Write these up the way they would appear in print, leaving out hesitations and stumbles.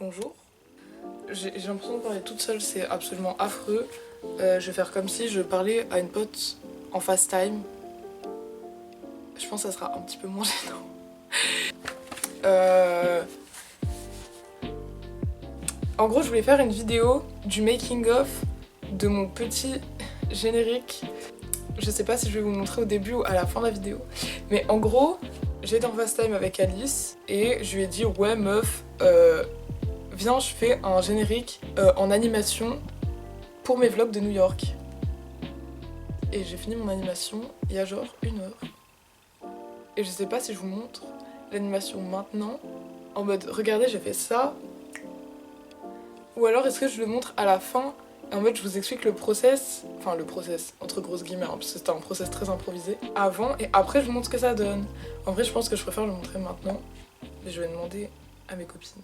Bonjour. J'ai l'impression de parler toute seule, c'est absolument affreux. Je vais faire comme si je parlais à une pote en FaceTime. Je pense que ça sera un petit peu moins gênant. En gros, je voulais faire une vidéo du making of de mon petit générique. Je sais pas si je vais vous le montrer au début ou à la fin de la vidéo. Mais en gros, j'étais en FaceTime avec Alice et je lui ai dit ouais meuf, viens je fais un générique en animation pour mes vlogs de New York. Et j'ai fini mon animation il y a genre 1 heure. Et je sais pas si je vous montre l'animation maintenant, en mode regardez j'ai fait ça. Ou alors est-ce que je le montre à la fin, en mode je vous explique le process, enfin le process entre grosses guillemets, hein, parce que c'était un process très improvisé, avant et après je vous montre ce que ça donne. En vrai je pense que je préfère le montrer maintenant, mais je vais demander à mes copines.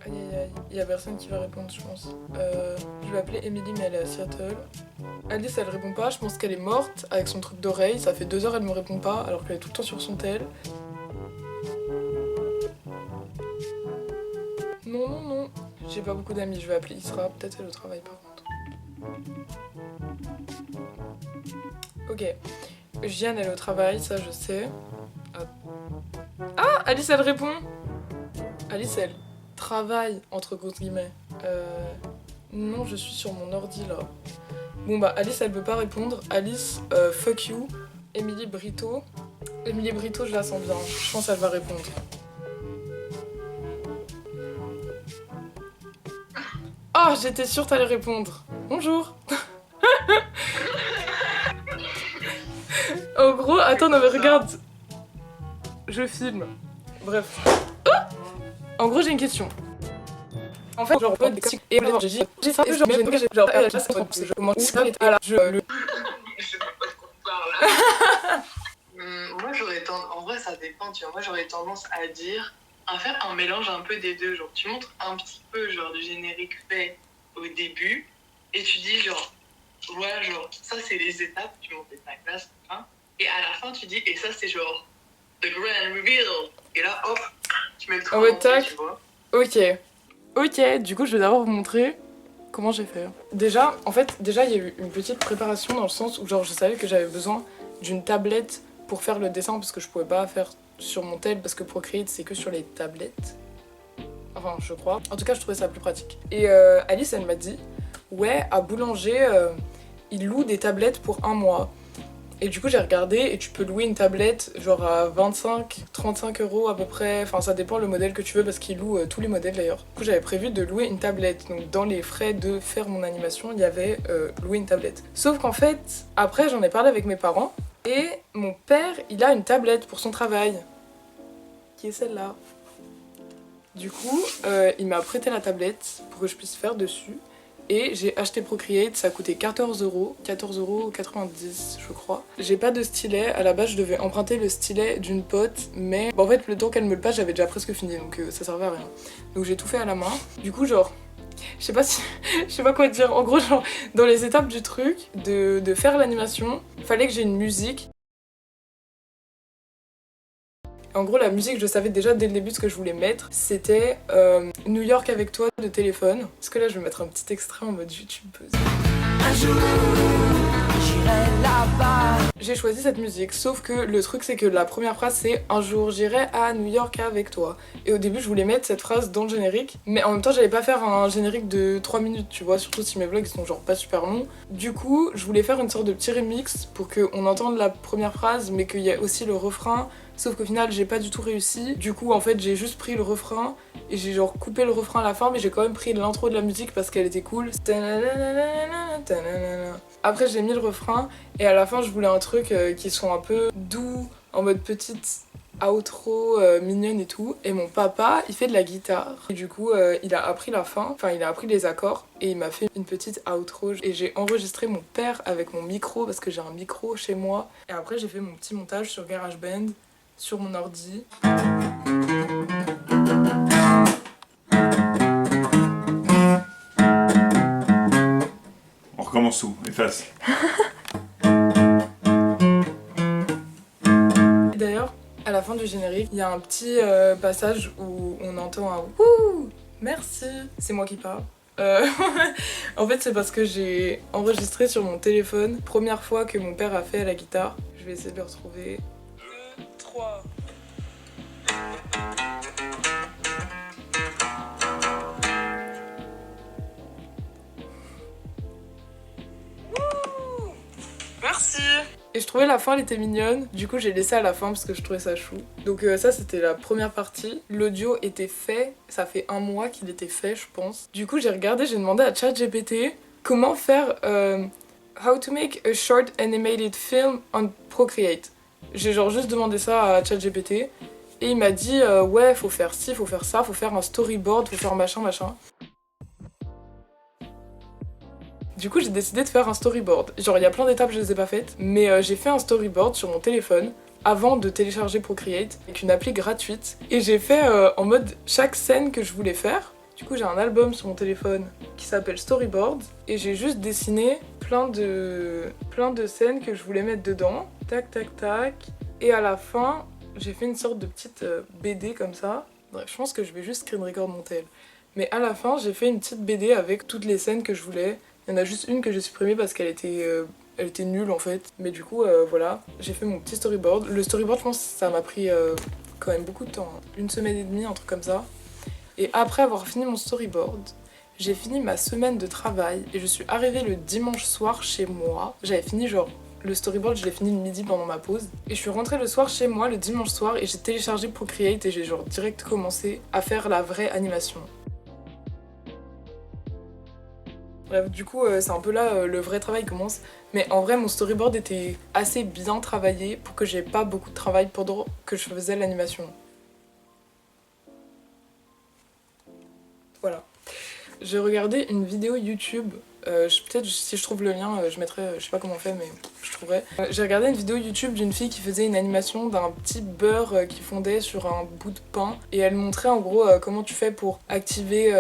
Aïe aïe aïe, il y a personne qui va répondre je pense. Je vais appeler Emily mais elle est à Seattle. Alice elle répond pas, je pense qu'elle est morte avec son truc d'oreille, ça fait 2 heures elle me répond pas alors qu'elle est tout le temps sur son tel. Non non non, j'ai pas beaucoup d'amis, je vais appeler Isra, peut-être elle au travail par contre. Ok, Jeanne elle est au travail, ça je sais. Ah, Alice elle répond. Alice elle travaille entre grosses guillemets. Non je suis sur mon ordi là. Bon bah Alice elle veut pas répondre. Alice fuck you. Émilie Brito. Émilie Brito je la sens bien. Je pense qu'elle va répondre. Oh j'étais sûre t'allais répondre. Bonjour. En gros, attends non mais regarde. Je filme. Bref. En gros j'ai une question. En fait, genre, et alors, j'ai ça, genre, j'ai je commence à la je le. Je sais pas de quoi on parle là. Moi j'aurais tendance, en vrai ça dépend, tu vois, moi j'aurais tendance à dire, à faire un mélange un peu des deux, genre tu montres un petit peu genre du générique fait au début, et tu dis genre, ouais genre, ça c'est les étapes, tu montes ta classe, hein, et à la fin tu dis, et ça c'est genre, the grand reveal, et là hop, tu mets le truc en mode entier, tac. tu vois. Ok, du coup je vais d'abord vous montrer comment j'ai fait. Déjà, en fait, il y a eu une petite préparation dans le sens où genre je savais que j'avais besoin d'une tablette pour faire le dessin parce que je pouvais pas faire sur mon tel parce que Procreate c'est que sur les tablettes. Enfin, je crois. En tout cas, je trouvais ça plus pratique. Et Alice, elle m'a dit, ouais, à Boulanger, ils louent des tablettes pour 1 mois. Et du coup, j'ai regardé et tu peux louer une tablette genre à 25-35 € à peu près. Enfin, ça dépend le modèle que tu veux parce qu'ils louent tous les modèles d'ailleurs. Du coup, j'avais prévu de louer une tablette. Donc, dans les frais de faire mon animation, il y avait louer une tablette. Sauf qu'en fait, après, j'en ai parlé avec mes parents et mon père, il a une tablette pour son travail. Qui est celle-là. Du coup, il m'a prêté la tablette pour que je puisse faire dessus. Et j'ai acheté Procreate, ça a coûté 14 €, 14,90 € je crois. J'ai pas de stylet, à la base je devais emprunter le stylet d'une pote, mais en fait le temps qu'elle me le passe j'avais déjà presque fini donc ça servait à rien. Donc j'ai tout fait à la main. Du coup genre, je sais pas si, je sais pas quoi dire, en gros genre dans les étapes du truc, de faire l'animation, fallait que j'ai une musique. En gros, la musique, je savais déjà dès le début ce que je voulais mettre. C'était New York avec toi de Téléphone. Parce que là, je vais mettre un petit extrait en mode YouTubeuse. Un jour, j'irai là-bas. J'ai choisi cette musique, sauf que le truc, c'est que la première phrase, c'est un jour, j'irai à New York avec toi. Et au début, je voulais mettre cette phrase dans le générique. Mais en même temps, j'allais pas faire un générique de 3 minutes, tu vois. Surtout si mes vlogs, ils sont genre pas super longs. Du coup, je voulais faire une sorte de petit remix pour qu'on entende la première phrase, mais qu'il y ait aussi le refrain. Sauf qu'au final j'ai pas du tout réussi. Du coup en fait j'ai juste pris le refrain et j'ai genre coupé le refrain à la fin, mais j'ai quand même pris l'intro de la musique parce qu'elle était cool. Après j'ai mis le refrain et à la fin je voulais un truc qui soit un peu doux, en mode petite outro mignonne et tout. Et mon papa il fait de la guitare et du coup il a appris la fin, enfin il a appris les accords et il m'a fait une petite outro. Et j'ai enregistré mon père avec mon micro parce que j'ai un micro chez moi. Et après j'ai fait mon petit montage sur GarageBand sur mon ordi. On recommence tout, efface. D'ailleurs, À la fin du générique, il y a un petit passage où on entend un wouh, merci. C'est moi qui parle. En fait, c'est parce que j'ai enregistré sur mon téléphone, première fois que mon père a fait à la guitare. Je vais essayer de le retrouver. 2, 3. Merci. Et je trouvais la fin elle était mignonne, du coup j'ai laissé à la fin parce que je trouvais ça chou. Donc ça c'était la première partie. L'audio était fait, ça fait 1 mois qu'il était fait je pense. Du coup j'ai regardé, j'ai demandé à ChatGPT comment faire how to make a short animated film on Procreate. J'ai genre juste demandé ça à ChatGPT et il m'a dit ouais faut faire ci, faut faire ça, faut faire un storyboard, faut faire machin. Du coup, j'ai décidé de faire un storyboard. Genre, il y a plein d'étapes, je les ai pas faites, mais j'ai fait un storyboard sur mon téléphone avant de télécharger Procreate avec une appli gratuite. Et j'ai fait en mode chaque scène que je voulais faire. Du coup, j'ai un album sur mon téléphone qui s'appelle Storyboard et j'ai juste dessiné plein de scènes que je voulais mettre dedans. Tac, tac, tac. Et à la fin, j'ai fait une sorte de petite BD comme ça. Bref, je pense que je vais juste screen record mon tel. Mais à la fin, j'ai fait une petite BD avec toutes les scènes que je voulais. Il y en a juste une que j'ai supprimée parce qu'elle était nulle en fait. Mais du coup, voilà, j'ai fait mon petit storyboard. Le storyboard, je pense que ça m'a pris quand même beaucoup de temps. 1 semaine et demie, un truc comme ça. Et après avoir fini mon storyboard, j'ai fini ma semaine de travail et je suis arrivée le dimanche soir chez moi. J'avais fini genre... Le storyboard, je l'ai fini le midi pendant ma pause. Et je suis rentrée le soir chez moi, le dimanche soir, et j'ai téléchargé Procreate et j'ai genre direct commencé à faire la vraie animation. Bref, du coup, c'est un peu là le vrai travail commence. Mais en vrai, mon storyboard était assez bien travaillé pour que j'ai pas beaucoup de travail pendant que je faisais l'animation. Voilà. J'ai regardé une vidéo YouTube. Peut-être si je trouve le lien, je mettrai, je sais pas comment on fait, mais je trouverai. J'ai regardé une vidéo YouTube d'une fille qui faisait une animation d'un petit beurre qui fondait sur un bout de pain. Et elle montrait en gros comment tu fais pour activer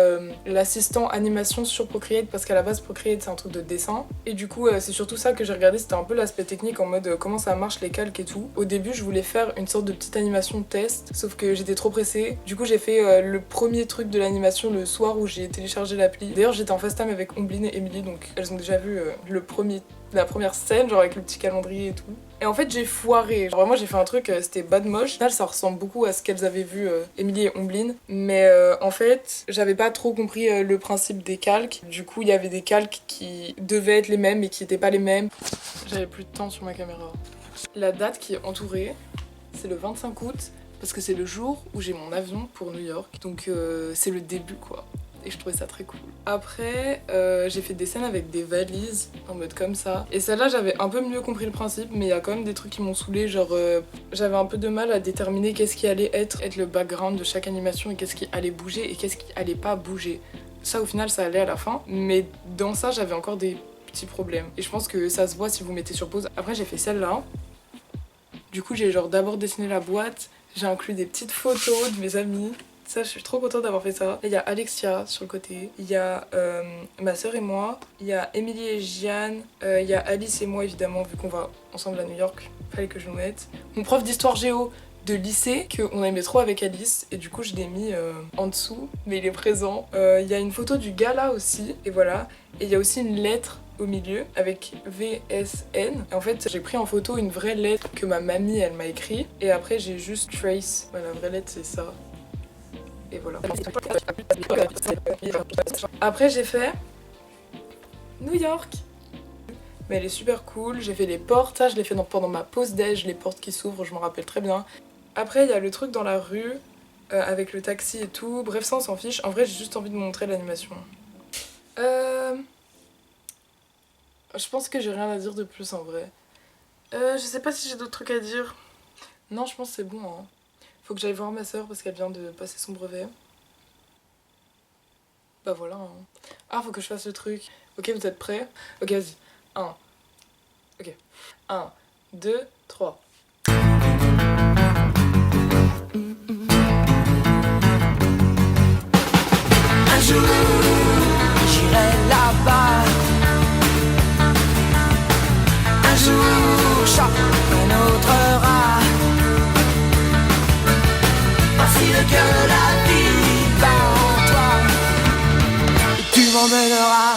l'assistant animation sur Procreate, parce qu'à la base Procreate c'est un truc de dessin. Et du coup c'est surtout ça que j'ai regardé, c'était un peu l'aspect technique en mode comment ça marche les calques et tout. Au début je voulais faire une sorte de petite animation test, sauf que j'étais trop pressée. Du coup j'ai fait le premier truc de l'animation le soir où j'ai téléchargé l'appli. D'ailleurs j'étais en FaceTime avec Ombline et Emily, donc elles ont déjà vu la première scène, genre avec le petit calendrier et tout. Et en fait j'ai foiré, genre vraiment j'ai fait un truc, c'était bad moche. Au final ça ressemble beaucoup à ce qu'elles avaient vu Emily et Ombline, mais en fait j'avais pas trop compris le principe des calques. Du coup il y avait des calques qui devaient être les mêmes mais qui étaient pas les mêmes. J'avais plus de temps sur ma caméra. La date qui est entourée, c'est le 25 août, parce que c'est le jour où j'ai mon avion pour New York, donc c'est le début quoi. Et je trouvais ça très cool. Après, j'ai fait des scènes avec des valises, en mode comme ça. Et celle-là, j'avais un peu mieux compris le principe, mais il y a quand même des trucs qui m'ont saoulée. Genre, j'avais un peu de mal à déterminer qu'est-ce qui allait être le background de chaque animation et qu'est-ce qui allait bouger et qu'est-ce qui allait pas bouger. Ça, au final, ça allait à la fin. Mais dans ça, j'avais encore des petits problèmes. Et je pense que ça se voit si vous mettez sur pause. Après, j'ai fait celle-là. Du coup, j'ai genre d'abord dessiné la boîte. J'ai inclus des petites photos de mes amis. Ça, je suis trop contente d'avoir fait ça. Il y a Alexia sur le côté, il y a ma soeur et moi, il y a Émilie et Jeanne, il y a Alice et moi évidemment, vu qu'on va ensemble à New York, fallait que je le mette. Mon prof d'histoire géo de lycée, qu'on aimait trop avec Alice, et du coup je l'ai mis en dessous, mais il est présent. Il y a une photo du gala aussi, et voilà. Et il y a aussi une lettre au milieu avec VSN. Et en fait, j'ai pris en photo une vraie lettre que ma mamie, elle m'a écrit, et après j'ai juste trace. Voilà, la vraie lettre c'est ça. Et voilà. Après j'ai fait New York. Mais elle est super cool. J'ai fait les portes, ça je l'ai fait pendant ma pause déj, les portes qui s'ouvrent, je m'en rappelle très bien. Après il y a le truc dans la rue avec le taxi et tout. Bref, ça on s'en fiche. En vrai j'ai juste envie de montrer l'animation. Je pense que j'ai rien à dire de plus en vrai. Je sais pas si j'ai d'autres trucs à dire. Non, je pense que c'est bon hein. Faut que j'aille voir ma soeur parce qu'elle vient de passer son brevet. Bah voilà. Hein. Ah, faut que je fasse le truc. Ok, vous êtes prêts? Ok, vas-y. 1. Ok. 1, 2, 3. Un jour, j'irai là-bas. Un jour, chaque un autre rat. facile que la vie va en toi. Et tu m'emmèneras.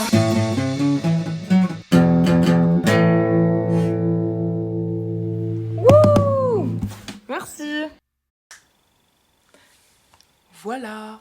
Merci. Voilà.